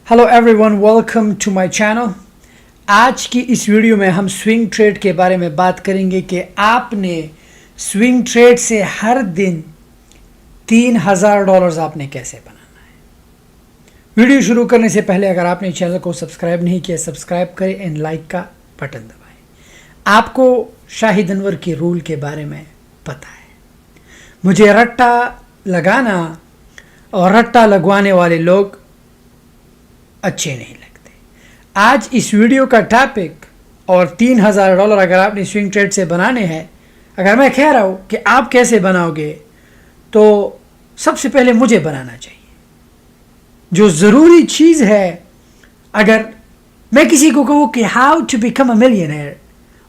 Hello everyone, welcome to my channel. आज की इस वीडियो में हम स्विंग ट्रेड के बारे में बात करेंगे कि आपने स्विंग ट्रेड से हर दिन $3000 आपने कैसे बनाना है। वीडियो शुरू करने से पहले अगर आपने चैनल को सब्सक्राइब नहीं किया, सब्सक्राइब करें एंड लाइक का बटन दबाएं। आपको शाहिद अनवर के रूल के बारे में पता है। मुझे रट्टा लगाना और रट्टा लगवाने वाले लोग अच्छे नहीं लगते। आज इस वीडियो का टॉपिक और $3000 अगर आपने स्विंग ट्रेड से बनाने हैं, अगर मैं कह रहा हूँ कि आप कैसे बनाओगे, तो सबसे पहले मुझे बनाना चाहिए। जो ज़रूरी चीज़ है, अगर मैं किसी को कहूँ कि how to become a millionaire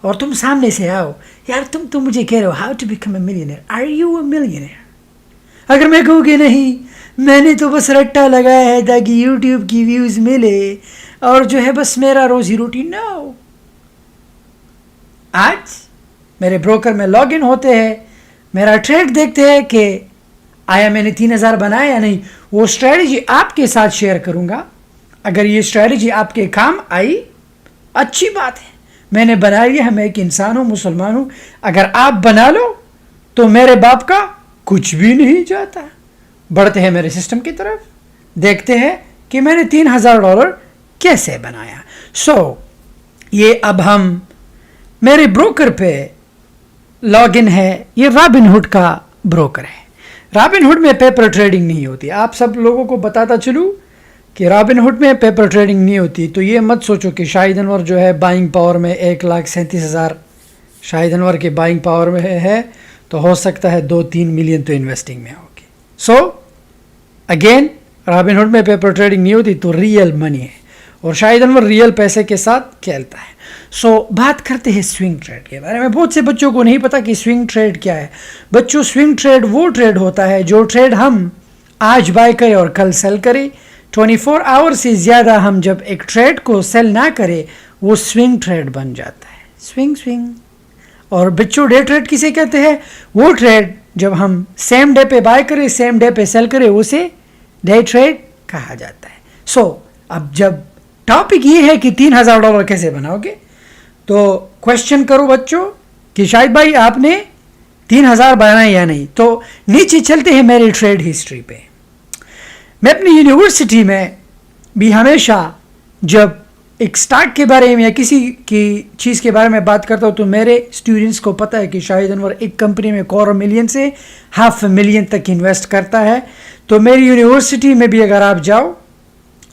और तुम सामने से आओ, यार तुम मुझे कह रहे हो how to become a millionaire, are you a millionaire? अगर मैं कहूँ कि नहीं, मैंने तो बस रट्टा लगाया है ताकि YouTube की व्यूज़ मिले और जो है बस मेरा रोज़ी रोटी ना हो। आज मेरे ब्रोकर में लॉगिन होते हैं, मेरा ट्रेड देखते हैं कि आया मैंने 3000 बनाया या नहीं। वो स्ट्रेटजी आपके साथ शेयर करूँगा। अगर ये स्ट्रेटजी आपके काम आई, अच्छी बात है, मैंने बना लिया है, मैं एक इंसान हूँ, मुसलमान हूँ। अगर आप बना लो तो मेरे बाप का कुछ भी नहीं जाता। बढ़ते हैं मेरे सिस्टम की तरफ, देखते हैं कि मैंने $3000 कैसे बनाया। ये अब हम मेरे ब्रोकर पे लॉगिन है। ये रॉबिनहुड का ब्रोकर है। रॉबिनहुड में पेपर ट्रेडिंग नहीं होती। आप सब लोगों को बताता चलूँ कि रॉबिनहुड में पेपर ट्रेडिंग नहीं होती। तो ये मत सोचो कि शाहिद अनवर जो है बाइंग पावर में 1,37,000 शाहिद अनवर के बाइंग पावर में है, तो हो सकता है 2-3 मिलियन तो इन्वेस्टिंग में होगी। अगेन रॉबिनहुड में पेपर ट्रेडिंग नहीं होती, तो रियल मनी है और शाहिद अनवर रियल पैसे के साथ खेलता है। बात करते हैं स्विंग ट्रेड के बारे में। बहुत से बच्चों को नहीं पता कि स्विंग ट्रेड क्या है। बच्चों, स्विंग ट्रेड वो ट्रेड होता है जो ट्रेड हम आज बाय करें और कल सेल करें। 24 आवर से ज़्यादा हम जब एक ट्रेड को सेल ना करें, वो स्विंग ट्रेड बन जाता है। स्विंग। और बच्चों, डे ट्रेड किसे कहते हैं? वो ट्रेड जब हम सेम डे पे बाय करें, सेम डे पे सेल करें, उसे डे ट्रेड कहा जाता है। अब जब टॉपिक ये है कि $3000 कैसे बनाओगे, तो क्वेश्चन करो बच्चों कि शाहिद भाई आपने 3000 बनाए या नहीं। तो नीचे चलते हैं मेरी ट्रेड हिस्ट्री पे। मैं अपनी यूनिवर्सिटी में भी हमेशा जब एक स्टॉक के बारे में या किसी की चीज़ के बारे में बात करता हूँ, तो मेरे स्टूडेंट्स को पता है कि शाहिद अनवर एक कंपनी में $250,000 से $500,000 तक इन्वेस्ट करता है। तो मेरी यूनिवर्सिटी में भी अगर आप जाओ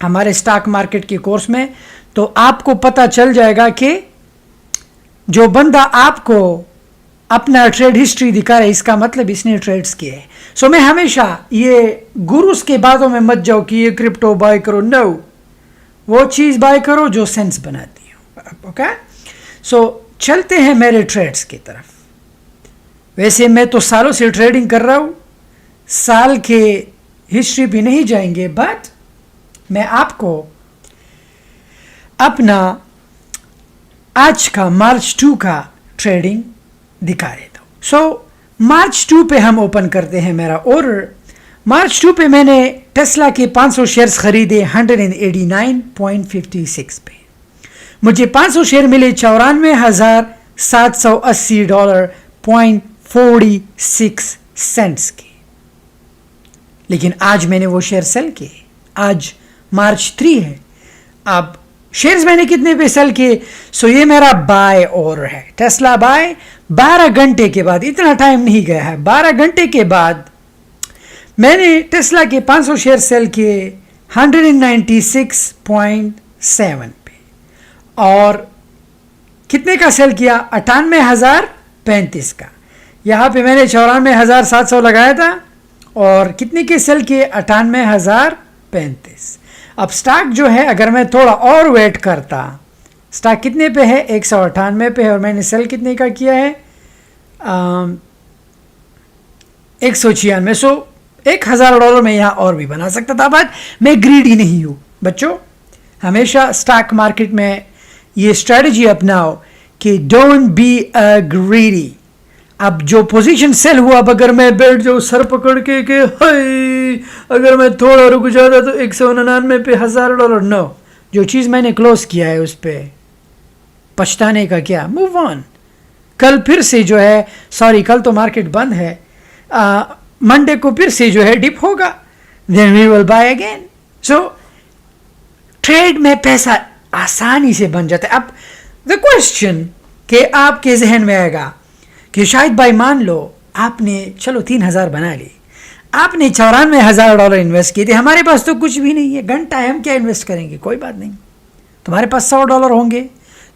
हमारे स्टॉक मार्केट के कोर्स में, तो आपको पता चल जाएगा कि जो बंदा आपको अपना ट्रेड हिस्ट्री दिखा रहा है, इसका मतलब इसने ट्रेड्स किए हैं। मैं हमेशा ये गुरुस के बातों में मत जाओ कि ये क्रिप्टो बाय करो, नो, वो चीज़ बाय करो जो सेंस बनाती हो। ओके, चलते हैं मेरे ट्रेड्स की तरफ। वैसे मैं तो सालों से ट्रेडिंग कर रहा हूँ, साल के हिस्ट्री भी नहीं जाएंगे, बट मैं आपको अपना आज का मार्च 2 का ट्रेडिंग दिखा देता हूँ। मार्च 2 पे हम ओपन करते हैं मेरा ऑर्डर। मार्च 2 पे मैंने टेस्ला के 500 शेयर्स खरीदे 189.56 पे। मुझे 500 शेयर मिले $54,780.46 के। लेकिन आज मैंने वो शेयर सेल किए। आज मार्च 3 है। अब शेयर्स मैंने कितने पे सेल किए? ये मेरा बाय ऑर्डर है। टेस्ला बाय 12 घंटे के बाद, इतना टाइम नहीं गया है, 12 घंटे के बाद मैंने टेस्ला के 500 शेयर सेल किए 196.7 पे। और कितने का सेल किया? 98,035 का। यहाँ पे मैंने 94,700 लगाया था और कितने के सेल किए? 98,035। अब स्टॉक जो है, अगर मैं थोड़ा और वेट करता, स्टॉक कितने पे है? 198 पे है और मैंने सेल कितने का किया है? 196। $1,000 में यहाँ और भी बना सकता था, बट मैं ग्रीडी नहीं हूँ। बच्चों, हमेशा स्टॉक मार्केट में ये स्ट्रेटजी अपनाओ कि डोंट बी अ ग्रीडी। अब जो पोजीशन सेल हुआ, अब अगर मैं बैठ जाऊँ सर पकड़ के हाय, अगर मैं थोड़ा रुक जाता तो 199 पे $1000, नो, जो चीज़ मैंने क्लोज किया है उस पर पछताने का क्या, मूव ऑन। कल फिर से जो है, सॉरी कल तो मार्केट बंद है, मंडे को फिर से जो है डिप होगा, then we will buy again. So trade में पैसा आसानी से बन जाता है। अब द क्वेश्चन कि आपके जहन में आएगा कि शायद भाई मान लो आपने चलो 3000 बना ली, आपने $94,000 इन्वेस्ट किए थे, हमारे पास तो कुछ भी नहीं है, घंटा है, हम क्या इन्वेस्ट करेंगे, कोई बात नहीं, तुम्हारे पास $100 होंगे,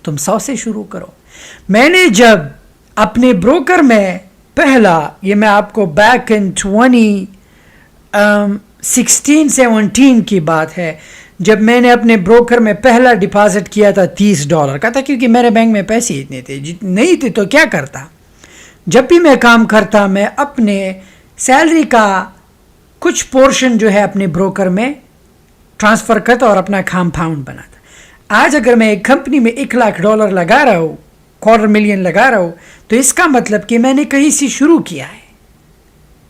तुम 100 से शुरू करो। मैंने जब अपने ब्रोकर में पहला, ये मैं आपको बैक इन 2016-17 की बात है, जब मैंने अपने ब्रोकर में पहला डिपॉजिट किया था $30 का था, क्योंकि मेरे बैंक में पैसे इतने थे, नहीं थे तो क्या करता, जब भी मैं काम करता मैं अपने सैलरी का कुछ पोर्शन जो है अपने ब्रोकर में ट्रांसफ़र करता और अपना कंपाउंड बनाता। आज अगर मैं एक कंपनी में $1,00,000 लगा रहा हूँ, $250,000 लगा रहा हूँ, तो इसका मतलब कि मैंने कहीं से शुरू किया है।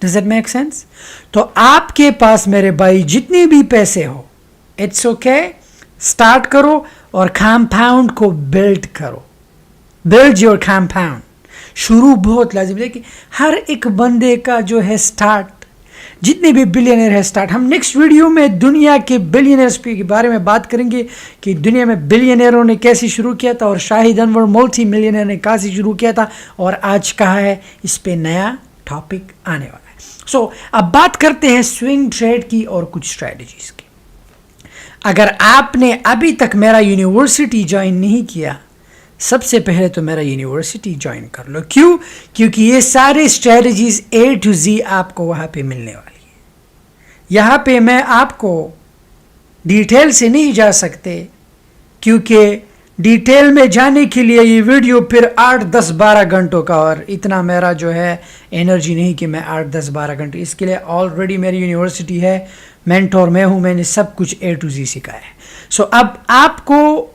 Does it make sense? तो आपके पास मेरे भाई जितने भी पैसे हो, इट्स ओके, स्टार्ट करो और कंपाउंड को बिल्ड करो, बिल्ड योर कंपाउंड। शुरू बहुत लाजिम है कि हर एक बंदे का जो है स्टार्ट, जितने भी बिलियनर है स्टार्ट, हम नेक्स्ट वीडियो में दुनिया के बिलियनर्स के बारे में बात करेंगे कि दुनिया में बिलियनरों ने कैसे शुरू किया था और शाहिद अनवर मल्टी मिलियनर ने कहाँ से शुरू किया था और आज कहाँ है, इस पे नया टॉपिक आने वाला है। सो अब बात करते हैं स्विंग ट्रेड की और कुछ स्ट्रेटजीज की। अगर आपने अभी तक मेरा यूनिवर्सिटी ज्वाइन नहीं किया, सबसे पहले तो मेरा यूनिवर्सिटी ज्वाइन कर लो। क्यों? क्योंकि ये सारे स्ट्रेटजीज A to Z आपको वहाँ पे मिलने वाली है। यहाँ पे मैं आपको डिटेल से नहीं जा सकते, क्योंकि डिटेल में जाने के लिए ये वीडियो फिर 8, 10, 12 घंटों का, और इतना मेरा जो है एनर्जी नहीं कि मैं 8, 10, 12 घंटे, इसके लिए ऑलरेडी मेरी यूनिवर्सिटी है, मेंटोर मैं हूँ, मैंने सब कुछ A to Z सिखाया है। सो अब आपको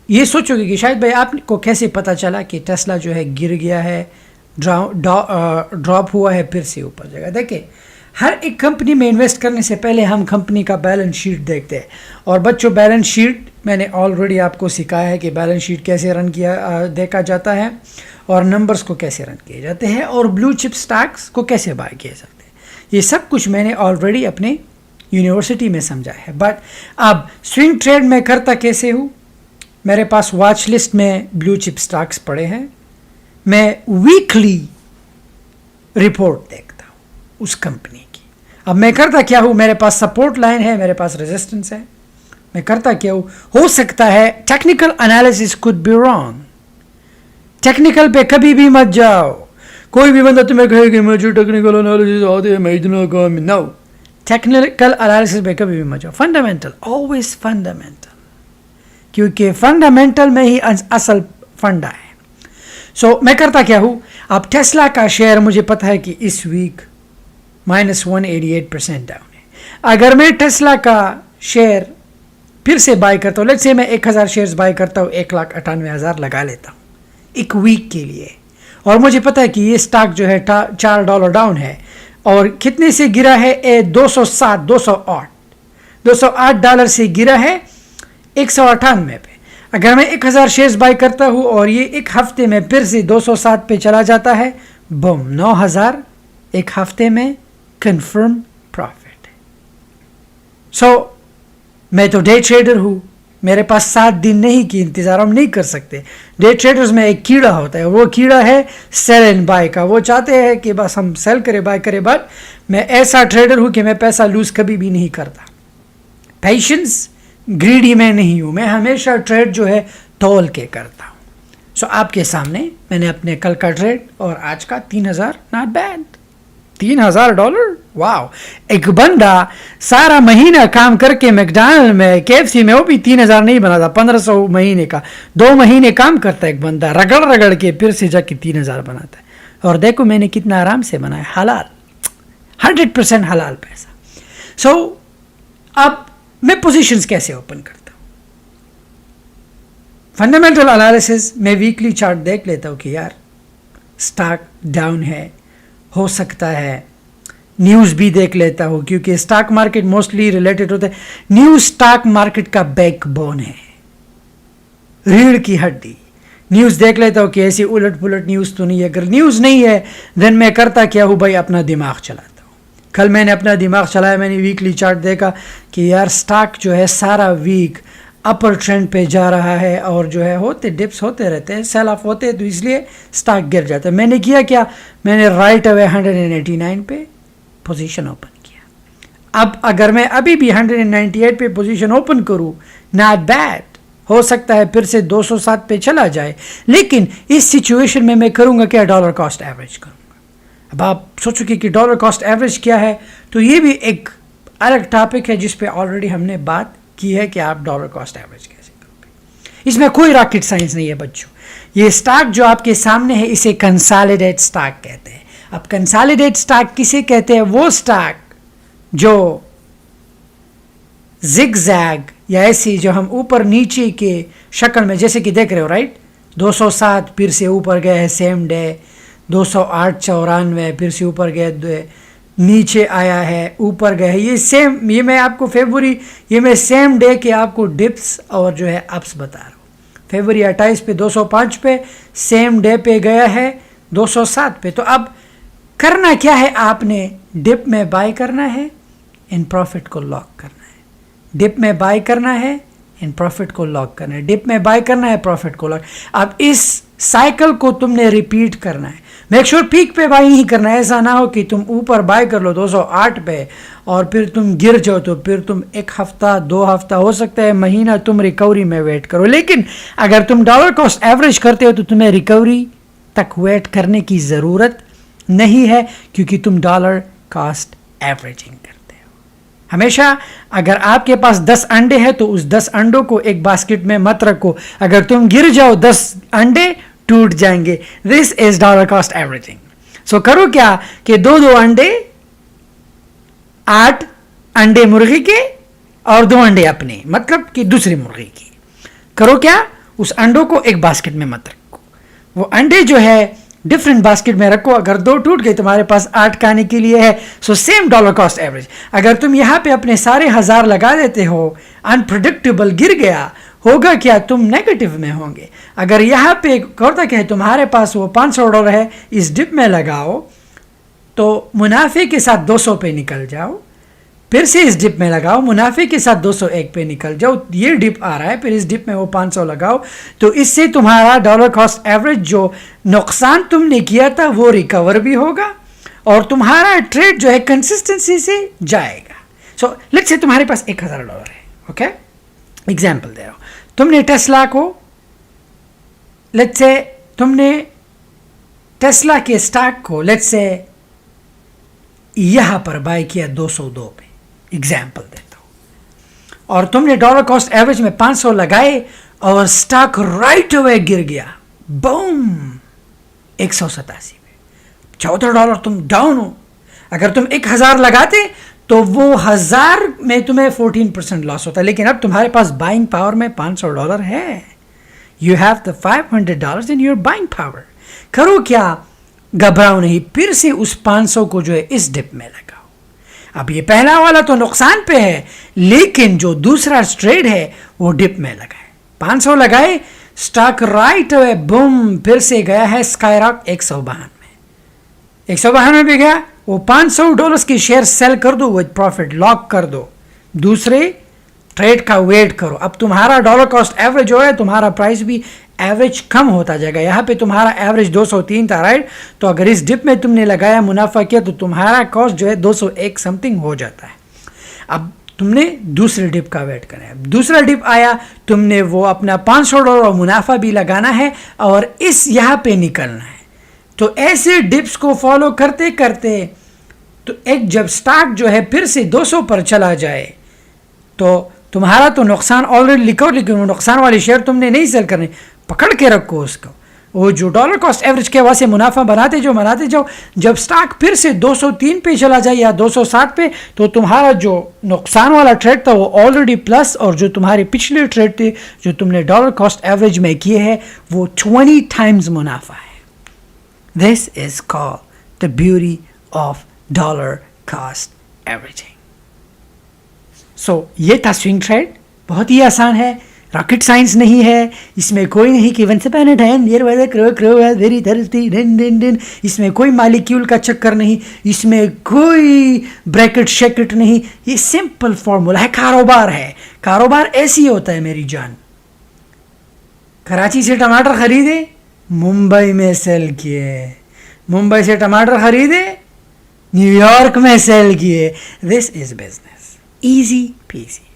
ये सोचोगे कि शायद भाई आपको कैसे पता चला कि टेस्ला जो है गिर गया है, ड्रॉप हुआ है, फिर से ऊपर जाएगा। देखिए, हर एक कंपनी में इन्वेस्ट करने से पहले हम कंपनी का बैलेंस शीट देखते हैं। और बच्चों, बैलेंस शीट मैंने ऑलरेडी आपको सिखाया है कि बैलेंस शीट कैसे रन किया देखा जाता है और नंबर्स को कैसे रन किए जाते हैं और ब्लू चिप स्टॉक्स को कैसे बाय किए जाते हैं। ये सब कुछ मैंने ऑलरेडी अपने यूनिवर्सिटी में समझा है। बट अब स्विंग ट्रेड में करता कैसे हूँ, मेरे पास वॉच लिस्ट में ब्लू चिप स्टॉक्स पड़े हैं, मैं वीकली रिपोर्ट देखता हूँ उस कंपनी की। अब मैं करता क्या हूँ, मेरे पास सपोर्ट लाइन है, मेरे पास रेजिस्टेंस है, मैं करता क्या हूँ, हो सकता है technical analysis could be wrong, technical पे कभी भी मत जाओ। कोई भी बंदा तुम्हें कहे कि मुझे टेक्निकल एनालिसिस आते हैं, मैं इतना काम, नो, टेक्निकल एनालिसिस पे कभी भी मत जाओ। फंडामेंटल, ऑलवेज फंडामेंटल, क्योंकि फंडामेंटल में ही असल फंडा है। सो मैं करता क्या हूँ, अब टेस्ला का शेयर मुझे पता है कि इस वीक -188% डाउन है। अगर मैं टेस्ला का शेयर फिर से बाय करता हूँ, लेट्स से मैं 1000 शेयर्स बाय करता हूँ, 1,98,000 लगा लेता हूँ एक वीक के लिए, और मुझे पता है कि ये स्टॉक जो है $4 डाउन है, और कितने से गिरा है, 208 से गिरा है 198 पे। अगर मैं 1000 शेयर्स बाय करता हूँ और ये एक हफ्ते में फिर से 207 पे चला जाता है, बम, 9000 एक हफ्ते में कंफर्म प्रॉफिट है। सो मैं तो डे ट्रेडर हूँ, मेरे पास 7 दिन नहीं कि इंतजार हम नहीं कर सकते। डे ट्रेडर्स में एक कीड़ा होता है, वो कीड़ा है सेल एंड बाय का। वो चाहते हैं कि बस हम सेल करें, बाय करें, बट मैं ऐसा ट्रेडर हूँ कि मैं पैसा लूज कभी भी नहीं करता। पेशेंस, ग्रीडी मैं नहीं हूँ, मैं हमेशा ट्रेड जो है तौल के करता हूँ। सो आपके सामने मैंने अपने कल का ट्रेड और आज का 3000, नॉट बैड, $3000, वाओ। एक बंदा सारा महीना काम करके मैकडॉनल्ड में, KFC में, वो भी 3000 नहीं बनाता, 1500 महीने का, 2 महीने काम करता है एक बंदा, रगड़ रगड़ के फिर से जाके 3000 बनाता है। और देखो मैंने कितना आराम से बनाया, हलाल, 100% हलाल पैसा। सो अब मैं पोजीशंस कैसे ओपन करता हूँ, फंडामेंटल एनालिसिस में वीकली चार्ट देख लेता हूँ कि यार स्टॉक डाउन है, हो सकता है न्यूज़ भी देख लेता हूँ, क्योंकि स्टॉक मार्केट मोस्टली रिलेटेड होता है। न्यूज़ स्टॉक मार्केट का बैकबोन है, रीढ़ की हड्डी। न्यूज़ देख लेता हूँ कि ऐसी उलट पुलट न्यूज़ तो नहीं है। अगर न्यूज़ नहीं है देन मैं करता क्या हूँ भाई, अपना दिमाग चलाता हूँ। कल मैंने अपना दिमाग चलाया, मैंने वीकली चार्ट देखा कि यार स्टॉक जो है सारा वीक अपर ट्रेंड पे जा रहा है, और जो है होते डिप्स होते रहते हैं, सेल ऑफ होते हैं, तो इसलिए स्टॉक गिर जाता है। मैंने किया क्या, मैंने राइट अवे 189 पे पोजीशन ओपन किया। अब अगर मैं अभी भी 198 पे पोजीशन ओपन करूं, नॉट बैड, हो सकता है फिर से 207 पे चला जाए, लेकिन इस सिचुएशन में मैं करूंगा क्या, डॉलर कॉस्ट एवरेज करूंगा। अब आप सोचोगे कि डॉलर कॉस्ट एवरेज क्या है, तो ये भी एक अलग टॉपिक है जिस पे ऑलरेडी हमने बात की है कि आप डॉलर कॉस्ट एवरेज कैसे करोगे। इसमें कोई रॉकेट साइंस नहीं है बच्चों। ये स्टॉक जो आपके सामने है इसे कंसोलिडेट स्टॉक कहते हैं। अब कंसोलिडेट स्टॉक किसे कहते हैं, वो स्टॉक जो जिगजैग या ऐसी जो हम ऊपर नीचे के शक्ल में, जैसे कि देख रहे हो राइट, 207 फिर से ऊपर गए है सेम डे, 208.94 फिर से ऊपर गए, नीचे आया है, ऊपर गए, ये सेम, ये मैं आपको फरवरी, ये मैं सेम डे के आपको डिप्स और जो है अप्स बता रहा हूँ। फरवरी 28 पे 205 पे, सेम डे पे गया है 207 पे। तो अब करना क्या है, आपने डिप में बाय करना है, इन प्रॉफिट को लॉक करना है। डिप में बाय करना है, इन प्रॉफिट को लॉक करना है, डिप में बाय करना है, प्रॉफिट को लॉक। अब इस साइकिल को तुमने रिपीट करना है। मेक श्योर पीक पे बाय नहीं करना है। ऐसा ना हो कि तुम ऊपर बाय कर लो 208 पे और फिर तुम गिर जाओ, तो फिर तुम 1 हफ्ता 2 हफ्ता, हो सकता है महीना तुम रिकवरी में वेट करो। लेकिन अगर तुम डॉलर कॉस्ट एवरेज करते हो तो तुम्हें रिकवरी तक वेट करने की ज़रूरत नहीं है, क्योंकि तुम डॉलर कॉस्ट एवरेजिंग करते हो। हमेशा अगर आपके पास 10 अंडे हैं तो उस 10 अंडों को एक बास्केट में मत रखो। अगर तुम गिर जाओ 10 अंडे टूट जाएंगे। This is dollar cost averaging. So करो क्या कि 2 अंडे, 8 अंडे मुर्गी के और 2 अंडे अपने, मतलब कि दूसरी मुर्गी की। करो क्या, उस अंडों को एक बास्केट में मत रखो, वो अंडे जो है डिफरेंट बास्केट में रखो। अगर 2 टूट गए तुम्हारे पास 8 खाने के लिए है। So same dollar cost average. अगर तुम यहां पे अपने सारे 1000 लगा देते हो, अनप्रिडिक्टेबल गिर गया, होगा क्या, तुम नेगेटिव में होंगे। अगर यहां पे करता क्या है, तुम्हारे पास वो $500 है, इस डिप में लगाओ तो मुनाफे के साथ 200 पे निकल जाओ, फिर से इस डिप में लगाओ, मुनाफे के साथ 201 पे निकल जाओ। ये डिप आ रहा है, फिर इस डिप में वो 500 लगाओ, तो इससे तुम्हारा डॉलर कॉस्ट एवरेज जो नुकसान तुमने किया था वो रिकवर भी होगा, और तुम्हारा ट्रेड जो है कंसिस्टेंसी से जाएगा। सो लेट्स से तुम्हारे पास $1000 है, ओके, एग्जाम्पल दे रहा हूं। तुमने टेस्ला को, लेट्स से तुमने टेस्ला के स्टॉक को लेट्स से यहां पर बाय किया 202 पे, एग्जाम्पल देता हूं, और तुमने डॉलर कॉस्ट एवरेज में 500 लगाए और स्टॉक राइट अवे गिर गया, बूम, 187 पे, $14 तुम डाउन हो। अगर तुम 1000 लगाते तो वो 1000 में तुम्हें 14% लॉस होता है, लेकिन अब तुम्हारे पास बाइंग पावर में $500 है। You have the $500 in your buying power. करो क्या, घबराओ नहीं, फिर से उस 500 को जो है इस डिप में लगाओ। अब ये पहला वाला तो नुकसान पे है, लेकिन जो दूसरा ट्रेड है वो डिप में लगाए। 500 लगाए, स्टॉक राइट अवे बूम, फिर से गया है स्काईरॉक 152 में, 152 में भी गया। वो $500 की शेयर सेल कर दो, विद प्रॉफिट लॉक कर दो, दूसरे ट्रेड का वेट करो। अब तुम्हारा डॉलर कॉस्ट एवरेज जो है, तुम्हारा प्राइस भी एवरेज कम होता जाएगा। यहाँ पे तुम्हारा एवरेज 203 था, राइट, तो अगर इस डिप में तुमने लगाया, मुनाफा किया, तो तुम्हारा कॉस्ट जो है 201 समथिंग हो जाता है। अब तुमने दूसरे डिप का वेट करना है। दूसरा डिप आया, तुमने वो अपना $500 मुनाफा भी लगाना है और इस यहाँ पे निकलना है। तो ऐसे डिप्स को फॉलो करते करते तो एक जब स्टॉक जो है फिर से 200 पर चला जाए, तो तुम्हारा तो नुकसान ऑलरेडी लिखो, लेकिन वो नुकसान वाली शेयर तुमने नहीं सेल करनी, पकड़ के रखो उसको। वो जो डॉलर कॉस्ट एवरेज के वजह से मुनाफा बनाते जाओ। जब स्टॉक फिर से 203 पे चला जाए या 207 पे, तो तुम्हारा जो नुकसान वाला ट्रेड था वो ऑलरेडी प्लस, और जो तुम्हारे पिछले ट्रेड थे जो तुमने डॉलर कॉस्ट एवरेज में किए हैं वो 20 टाइम्स मुनाफा है। This is called the beauty of dollar cost averaging. So ये था स्विंग ट्रेड, बहुत ही आसान है, रॉकेट साइंस नहीं है, इसमें कोई नहीं कि once upon a time there was a crow very thirsty दिन दिन दिन, इसमें कोई मालिक्यूल का चक्कर नहीं, इसमें कोई ब्रैकेट शैकेट नहीं, ये सिंपल फॉर्मूला है, कारोबार है। कारोबार ऐसे ही होता है मेरी जान। कराची से टमाटर खरीदे, मुंबई में सेल किए, मुंबई से टमाटर खरीदे, न्यूयॉर्क में सेल किए। This is business, easy peasy.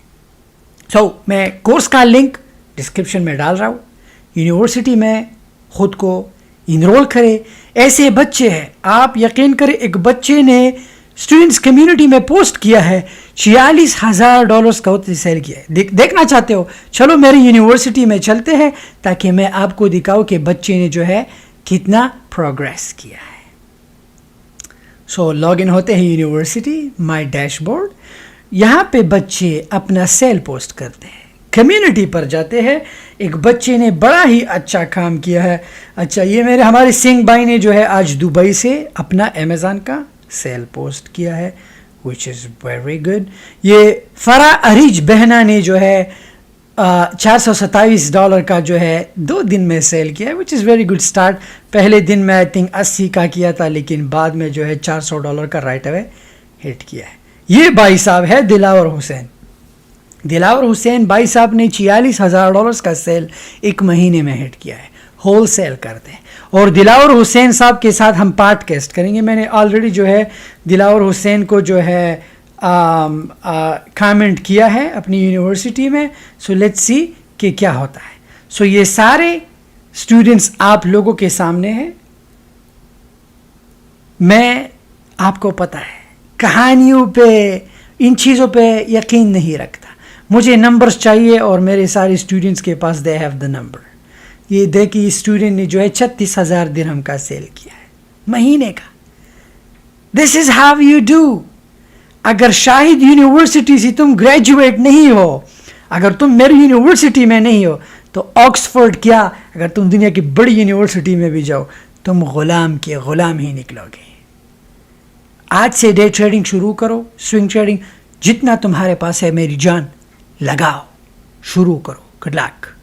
So मैं कोर्स का लिंक डिस्क्रिप्शन में डाल रहा हूँ। यूनिवर्सिटी में खुद को इनरोल करें। ऐसे बच्चे हैं, आप यकीन करें, एक बच्चे ने स्टूडेंट्स कम्युनिटी में पोस्ट किया है, $46,000 का उसने सेल किया है। देखना चाहते हो, चलो मेरी यूनिवर्सिटी में चलते हैं ताकि मैं आपको दिखाऊं कि बच्चे ने जो है कितना प्रोग्रेस किया है। सो लॉग इन होते हैं यूनिवर्सिटी, माई डैशबोर्ड, यहाँ पे बच्चे अपना सेल पोस्ट करते हैं, कम्युनिटी पर जाते हैं। एक बच्चे ने बड़ा ही अच्छा काम किया है। अच्छा, ये हमारे सिंह भाई ने जो है आज दुबई से अपना अमेज़न का सेल पोस्ट किया है, विच इज़ वेरी गुड। ये फरा अरीज बहना ने जो है $427 का जो है 2 दिन में सेल किया है, which is very good start. पहले दिन में आई थिंक 80 का किया था, लेकिन बाद में जो है $400 का राइट अवे हिट किया है। ये भाई साहब है दिलावर हुसैन। दिलावर हुसैन भाई साहब ने $46,000 का सेल 1 महीने में हिट किया है, होल सेल करते हैं। और दिलावर हुसैन साहब के साथ हम पॉडकास्ट करेंगे। मैंने ऑलरेडी जो है दिलावर हुसैन को जो है कमेंट किया है अपनी यूनिवर्सिटी में। सो लेट्स सी कि क्या होता है। सो ये सारे स्टूडेंट्स आप लोगों के सामने हैं। मैं, आपको पता है, कहानियों पे, इन चीज़ों पे यकीन नहीं रखता। मुझे नंबर्स चाहिए और मेरे सारे स्टूडेंट्स के पास दे हैव द नंबर। ये देखिए, स्टूडेंट ने जो है 36,000 दिरहम का सेल किया है महीने का। This is how you do. अगर शाहिद यूनिवर्सिटी से तुम ग्रेजुएट नहीं हो, अगर तुम मेरी यूनिवर्सिटी में नहीं हो, तो ऑक्सफोर्ड क्या, अगर तुम दुनिया की बड़ी यूनिवर्सिटी में भी जाओ, तुम गुलाम के गुलाम ही निकलोगे। आज से डे ट्रेडिंग शुरू करो, स्विंग ट्रेडिंग जितना तुम्हारे पास है मेरी जान, लगाओ, शुरू करो। Good luck.